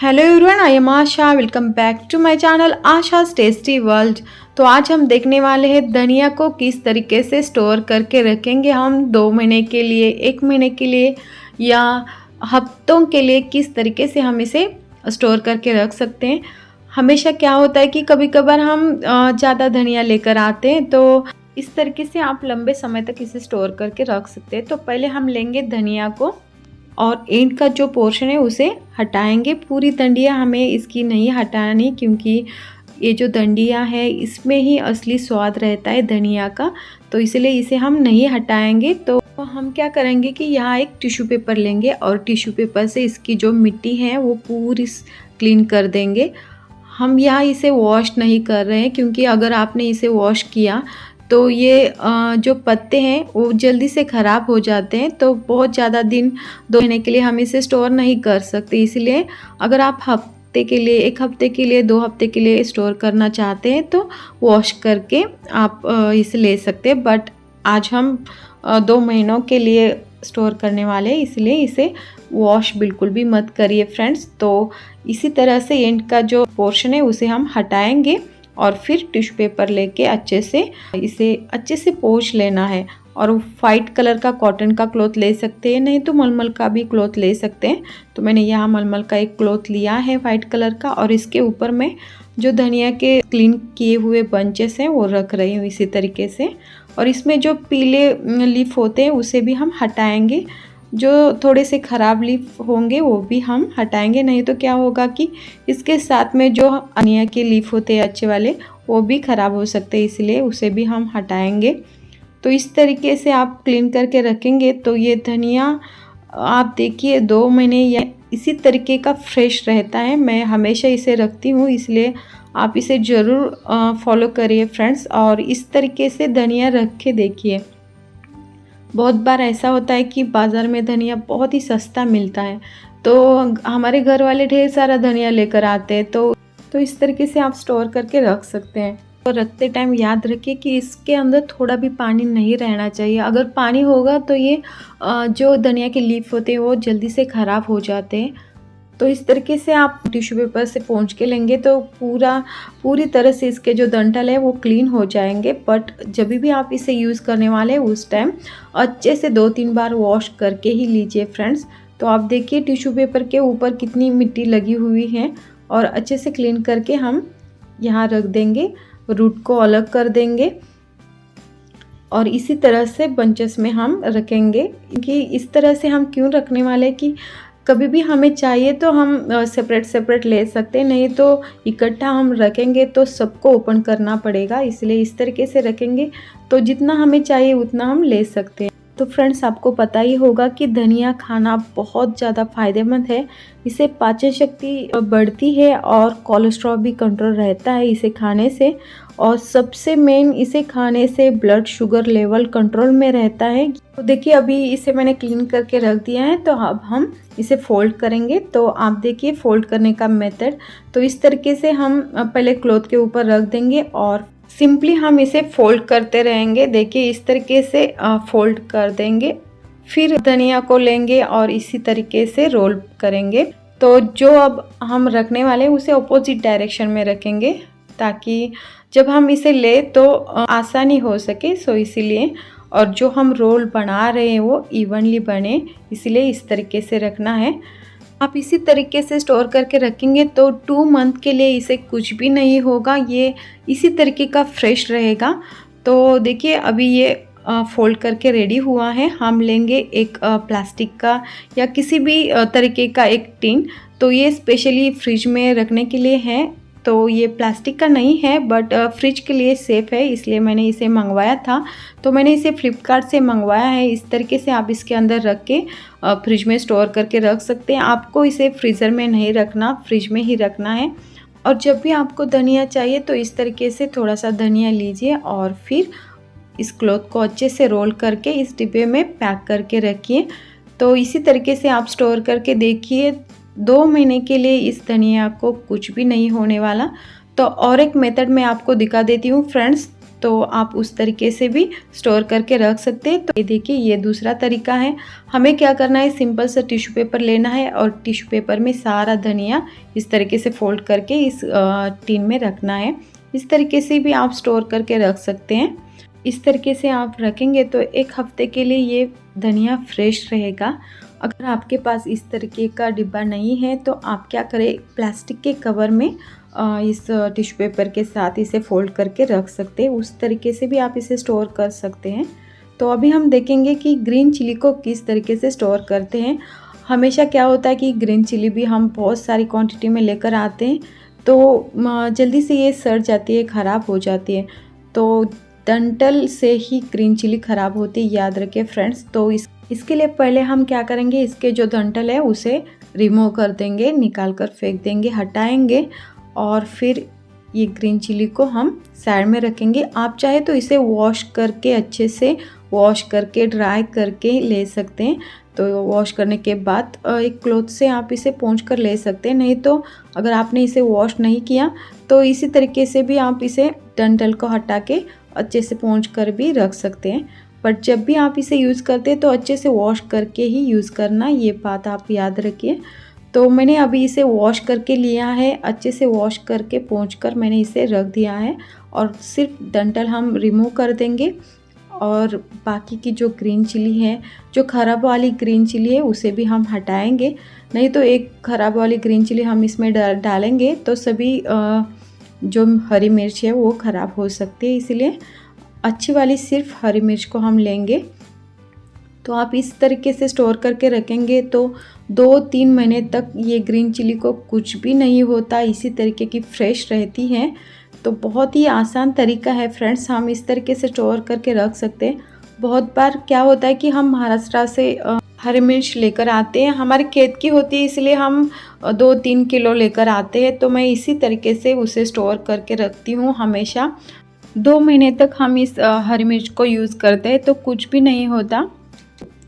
Hello everyone, I am Asha. Welcome back to my channel Asha's tasty world. तो आज हम देखने वाले हैं धनिया को किस तरीके से स्टोर करके रखेंगे हम 2 महीने के लिए, 1 महीने के लिए या हफ्तों के लिए किस तरीके से हम इसे स्टोर करके रख सकते हैं। हमेशा क्या होता है कि कभी कभार हम ज़्यादा धनिया लेकर आते हैं, तो इस तरीके से आप लंबे समय तक इसे स्टोर करके रख सकते हैं। तो पहले हम लेंगे धनिया को और एंड का जो पोर्शन है उसे हटाएंगे। पूरी डंडियाँ हमें इसकी नहीं हटानी, क्योंकि ये जो डंडियाँ है इसमें ही असली स्वाद रहता है धनिया का, तो इसलिए इसे हम नहीं हटाएंगे। तो हम क्या करेंगे कि यहाँ एक टिश्यू पेपर लेंगे और टिश्यू पेपर से इसकी जो मिट्टी है वो पूरी क्लीन कर देंगे। हम यहाँ इसे वॉश नहीं कर रहे हैं, क्योंकि अगर आपने इसे वॉश किया तो ये जो पत्ते हैं वो जल्दी से ख़राब हो जाते हैं, तो बहुत ज़्यादा दिन 2 महीने के लिए हम इसे स्टोर नहीं कर सकते। इसलिए अगर आप हफ्ते के लिए, 1 हफ्ते के लिए, 2 हफ्ते के लिए स्टोर करना चाहते हैं तो वॉश करके आप इसे ले सकते हैं। बट आज हम 2 महीनों के लिए स्टोर करने वाले हैं, इसलिए इसे वॉश बिल्कुल भी मत करिए फ्रेंड्स। तो इसी तरह से एंड का जो पोर्शन है उसे हम हटाएंगे और फिर टिश्यू पेपर लेके इसे अच्छे से पोंछ लेना है। और वाइट कलर का कॉटन का क्लॉथ ले सकते हैं, नहीं तो मलमल का भी क्लॉथ ले सकते हैं। तो मैंने यहाँ मलमल का एक क्लॉथ लिया है वाइट कलर का, और इसके ऊपर मैं जो धनिया के क्लीन किए हुए बंचेस हैं वो रख रही हूँ इसी तरीके से। और इसमें जो पीले लीफ होते हैं उसे भी हम हटाएंगे, जो थोड़े से ख़राब लीफ होंगे वो भी हम हटाएंगे। नहीं तो क्या होगा कि इसके साथ में जो धनिया के लीफ होते हैं अच्छे वाले वो भी ख़राब हो सकते हैं, इसलिए उसे भी हम हटाएंगे। तो इस तरीके से आप क्लीन करके रखेंगे तो ये धनिया आप देखिए 2 महीने या इसी तरीके का फ्रेश रहता है। मैं हमेशा इसे रखती हूँ, इसलिए आप इसे ज़रूर फॉलो करिए फ्रेंड्स। और इस तरीके से धनिया रख के देखिए। बहुत बार ऐसा होता है कि बाज़ार में धनिया बहुत ही सस्ता मिलता है, तो हमारे घर वाले ढेर सारा धनिया लेकर आते हैं। तो इस तरीके से आप स्टोर करके रख सकते हैं। तो रखते टाइम याद रखिए कि इसके अंदर थोड़ा भी पानी नहीं रहना चाहिए। अगर पानी होगा तो ये जो धनिया के लीफ होते हैं वो जल्दी से ख़राब हो जाते हैं। तो इस तरीके से आप टिश्यू पेपर से पोंछ के लेंगे तो पूरी तरह से इसके जो डंठल है वो क्लीन हो जाएंगे। बट जब भी आप इसे यूज़ करने वाले हैं उस टाइम अच्छे से 2-3 बार वॉश करके ही लीजिए फ्रेंड्स। तो आप देखिए टिश्यू पेपर के ऊपर कितनी मिट्टी लगी हुई है, और अच्छे से क्लीन करके हम यहाँ रख देंगे, रूट को अलग कर देंगे। और इसी तरह से बंचेस में हम रखेंगे। कि इस तरह से हम क्यों रखने वाले कि कभी भी हमें चाहिए तो हम सेपरेट ले सकते हैं, नहीं तो इकट्ठा हम रखेंगे तो सबको ओपन करना पड़ेगा। इसलिए इस तरीके से रखेंगे तो जितना हमें चाहिए उतना हम ले सकते हैं। तो फ्रेंड्स, आपको पता ही होगा कि धनिया खाना बहुत ज़्यादा फ़ायदेमंद है। इसे पाचन शक्ति बढ़ती है और कोलेस्ट्रॉल भी कंट्रोल रहता है इसे खाने से। और सबसे मेन, इसे खाने से ब्लड शुगर लेवल कंट्रोल में रहता है। तो देखिए अभी इसे मैंने क्लीन करके रख दिया है, तो अब हम इसे फोल्ड करेंगे। तो आप देखिए फोल्ड करने का मेथड। तो इस तरीके से हम पहले क्लॉथ के ऊपर रख देंगे और सिंपली हम इसे फोल्ड करते रहेंगे। देखिए इस तरीके से फोल्ड कर देंगे। फिर धनिया को लेंगे और इसी तरीके से रोल करेंगे। तो जो अब हम रखने वाले हैं उसे अपोजिट डायरेक्शन में रखेंगे, ताकि जब हम इसे ले तो आसानी हो सके। सो इसीलिए, और जो हम रोल बना रहे हैं वो इवनली बने, इसलिए इस तरीके से रखना है। आप इसी तरीके से स्टोर करके रखेंगे तो 2 मंथ के लिए इसे कुछ भी नहीं होगा, ये इसी तरीके का फ्रेश रहेगा। तो देखिए अभी ये फोल्ड करके रेडी हुआ है। हम लेंगे एक प्लास्टिक का या किसी भी तरीके का एक टिन। तो ये स्पेशली फ्रिज में रखने के लिए है, तो ये प्लास्टिक का नहीं है बट फ्रिज के लिए सेफ़ है, इसलिए मैंने इसे मंगवाया था। तो मैंने इसे फ्लिपकार्ट से मंगवाया है। इस तरीके से आप इसके अंदर रख के फ्रिज में स्टोर करके रख सकते हैं। आपको इसे फ्रीज़र में नहीं रखना, फ्रिज में ही रखना है। और जब भी आपको धनिया चाहिए तो इस तरीके से थोड़ा सा धनिया लीजिए और फिर इस क्लॉथ को अच्छे से रोल करके इस डिब्बे में पैक करके रखिए। तो इसी तरीके से आप स्टोर करके देखिए, 2 महीने के लिए इस धनिया को कुछ भी नहीं होने वाला। तो और एक मेथड मैं आपको दिखा देती हूँ फ्रेंड्स। तो आप उस तरीके से भी स्टोर करके रख सकते हैं। तो ये देखिए, ये दूसरा तरीका है। हमें क्या करना है, सिंपल सा टिश्यू पेपर लेना है और टिश्यू पेपर में सारा धनिया इस तरीके से फोल्ड करके इस टिन में रखना है। इस तरीके से भी आप स्टोर करके रख सकते हैं। इस तरीके से आप रखेंगे तो 1 हफ्ते के लिए ये धनिया फ्रेश रहेगा। अगर आपके पास इस तरीके का डिब्बा नहीं है तो आप क्या करें, प्लास्टिक के कवर में इस टिश्यू पेपर के साथ इसे फोल्ड करके रख सकते हैं। उस तरीके से भी आप इसे स्टोर कर सकते हैं। तो अभी हम देखेंगे कि ग्रीन चिली को किस तरीके से स्टोर करते हैं। हमेशा क्या होता है कि ग्रीन चिली भी हम बहुत सारी क्वांटिटी में लेकर आते हैं तो जल्दी से ये सड़ जाती है, ख़राब हो जाती है। तो डंठल से ही ग्रीन चिली ख़राब होती है, याद रखिए फ्रेंड्स। तो इसके लिए पहले हम क्या करेंगे, इसके जो डंठल है उसे रिमूव कर देंगे, निकाल कर फेंक देंगे, हटाएंगे और फिर ये ग्रीन चिली को हम साइड में रखेंगे। आप चाहे तो इसे वॉश करके, अच्छे से वॉश करके ड्राई करके ले सकते हैं। तो वॉश करने के बाद एक क्लॉथ से आप इसे पोंछ कर ले सकते हैं। नहीं तो अगर आपने इसे वॉश नहीं किया तो इसी तरीके से भी आप इसे डंठल को हटा के अच्छे से पोंछ कर भी रख सकते हैं। बट जब भी आप इसे यूज़ करते हैं तो अच्छे से वॉश करके ही यूज़ करना, ये बात आप याद रखिए। तो मैंने अभी इसे वॉश करके लिया है, अच्छे से वॉश करके पोंछ कर मैंने इसे रख दिया है और सिर्फ डंठल हम रिमूव कर देंगे और बाकी की जो ग्रीन चिली है, जो ख़राब वाली ग्रीन चिली है उसे भी हम हटाएंगे। नहीं तो एक ख़राब वाली ग्रीन चिली हम इसमें डालेंगे तो सभी जो हरी मिर्च है वो ख़राब हो सकती है, इसलिए अच्छी वाली सिर्फ हरी मिर्च को हम लेंगे। तो आप इस तरीके से स्टोर करके रखेंगे तो 2-3 महीने तक ये ग्रीन चिली को कुछ भी नहीं होता, इसी तरीके की फ्रेश रहती है। तो बहुत ही आसान तरीका है फ्रेंड्स, हम इस तरीके से स्टोर करके रख सकते हैं। बहुत बार क्या होता है कि हम महाराष्ट्र से हरी मिर्च लेकर आते हैं, हमारे खेत की होती है इसलिए हम 2-3 किलो लेकर आते हैं। तो मैं इसी तरीके से उसे स्टोर करके रखती हूँ हमेशा। 2 महीने तक हम इस हरी मिर्च को यूज़ करते हैं तो कुछ भी नहीं होता।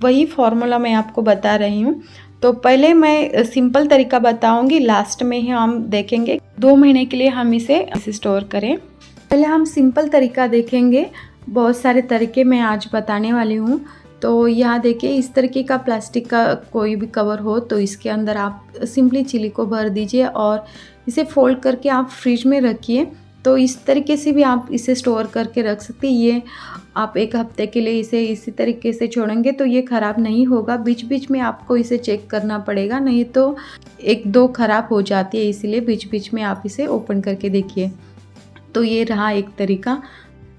वही फॉर्मूला मैं आपको बता रही हूँ। तो पहले मैं सिंपल तरीका बताऊंगी, लास्ट में ही हम देखेंगे 2 महीने के लिए हम इसे स्टोर करें। पहले हम सिंपल तरीका देखेंगे, बहुत सारे तरीके मैं आज बताने वाली हूँ। तो यहाँ देखिए, इस तरीके का प्लास्टिक का कोई भी कवर हो तो इसके अंदर आप सिंपली चिली को भर दीजिए और इसे फोल्ड करके आप फ्रिज में रखिए। तो इस तरीके से भी आप इसे स्टोर करके रख सकते हैं। ये आप 1 हफ्ते के लिए इसे इसी तरीके से छोड़ेंगे तो ये ख़राब नहीं होगा। बीच बीच में आपको इसे चेक करना पड़ेगा, नहीं तो 1-2 ख़राब हो जाती है, इसीलिए बीच बीच में आप इसे ओपन करके देखिए। तो ये रहा एक तरीका।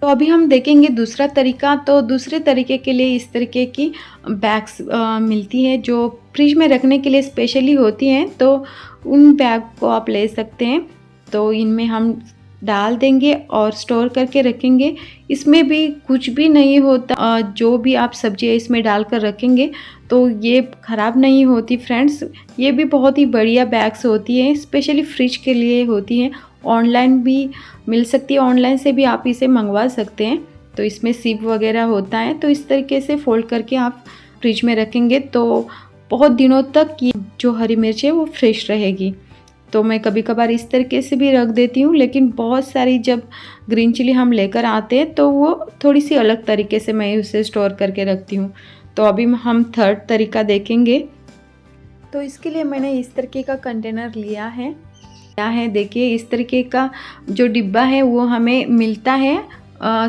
तो अभी हम देखेंगे दूसरा तरीका। तो दूसरे तरीके के लिए इस तरीके की बैग्स मिलती है जो फ्रिज में रखने के लिए स्पेशली होती हैं। तो उन बैग को आप ले सकते हैं। तो इनमें हम डाल देंगे और स्टोर करके रखेंगे। इसमें भी कुछ भी नहीं होता, जो भी आप सब्जियां इसमें डालकर रखेंगे तो ये ख़राब नहीं होती फ्रेंड्स। ये भी बहुत ही बढ़िया बैग्स होती हैं, स्पेशली फ्रिज के लिए होती हैं। ऑनलाइन भी मिल सकती है, ऑनलाइन से भी आप इसे मंगवा सकते हैं। तो इसमें सिप वगैरह होता है। तो इस तरीके से फोल्ड करके आप फ्रिज में रखेंगे तो बहुत दिनों तक ये जो हरी मिर्च है वो फ्रेश रहेगी। तो मैं कभी कभार इस तरीके से भी रख देती हूँ, लेकिन बहुत सारी जब ग्रीन चिली हम लेकर आते हैं तो वो थोड़ी सी अलग तरीके से मैं उसे स्टोर करके रखती हूँ। तो अभी हम थर्ड तरीका देखेंगे। तो इसके लिए मैंने इस तरीके का कंटेनर लिया है। देखिए, इस तरीके का जो डिब्बा है वो हमें मिलता है।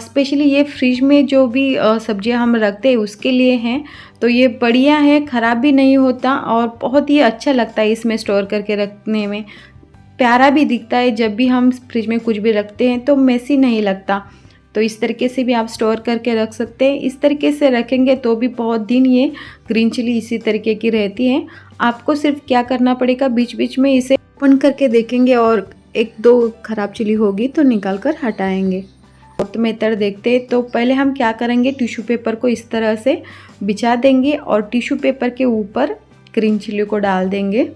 स्पेशली ये फ्रिज में जो भी सब्जियां हम रखते हैं उसके लिए हैं। तो ये बढ़िया है, ख़राब भी नहीं होता और बहुत ही अच्छा लगता है इसमें स्टोर करके रखने में। प्यारा भी दिखता है, जब भी हम फ्रिज में कुछ भी रखते हैं तो मेसी नहीं लगता। तो इस तरीके से भी आप स्टोर करके रख सकते हैं। इस तरीके से रखेंगे तो भी बहुत दिन ये ग्रीन चिली इसी तरीके की रहती है। आपको सिर्फ क्या करना पड़ेगा, बीच बीच में इसे ओपन करके देखेंगे और 1-2 ख़राब चिली होगी तो निकाल कर हटाएंगे। तो मेथड देखते हैं। तो पहले हम क्या करेंगे, टिश्यू पेपर को इस तरह से बिछा देंगे और टिश्यू पेपर के ऊपर ग्रीन चिली को डाल देंगे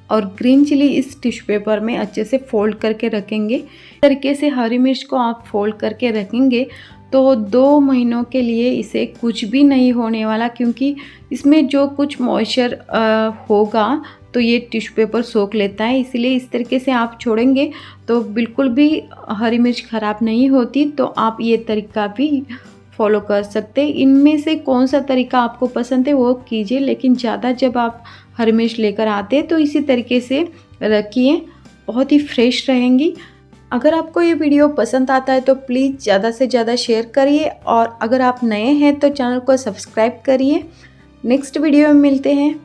और ग्रीन चिली इस टिश्यू पेपर में अच्छे से फोल्ड करके रखेंगे। इस तरीके से हरी मिर्च को आप फोल्ड करके रखेंगे तो 2 महीनों के लिए इसे कुछ भी नहीं होने वाला, क्योंकि इसमें जो कुछ मॉइस्चर होगा तो ये टिश्यू पेपर सोख लेता है, इसीलिए इस तरीके से आप छोड़ेंगे तो बिल्कुल भी हरी मिर्च ख़राब नहीं होती। तो आप ये तरीका भी फॉलो कर सकते हैं। इनमें से कौन सा तरीका आपको पसंद है वो कीजिए, लेकिन ज़्यादा जब आप हरी मिर्च लेकर आते हैं तो इसी तरीके से रखिए, बहुत ही फ्रेश रहेंगी। अगर आपको ये वीडियो पसंद आता है तो प्लीज़ ज़्यादा से ज़्यादा शेयर करिए, और अगर आप नए हैं तो चैनल को सब्सक्राइब करिए। नेक्स्ट वीडियो में मिलते हैं।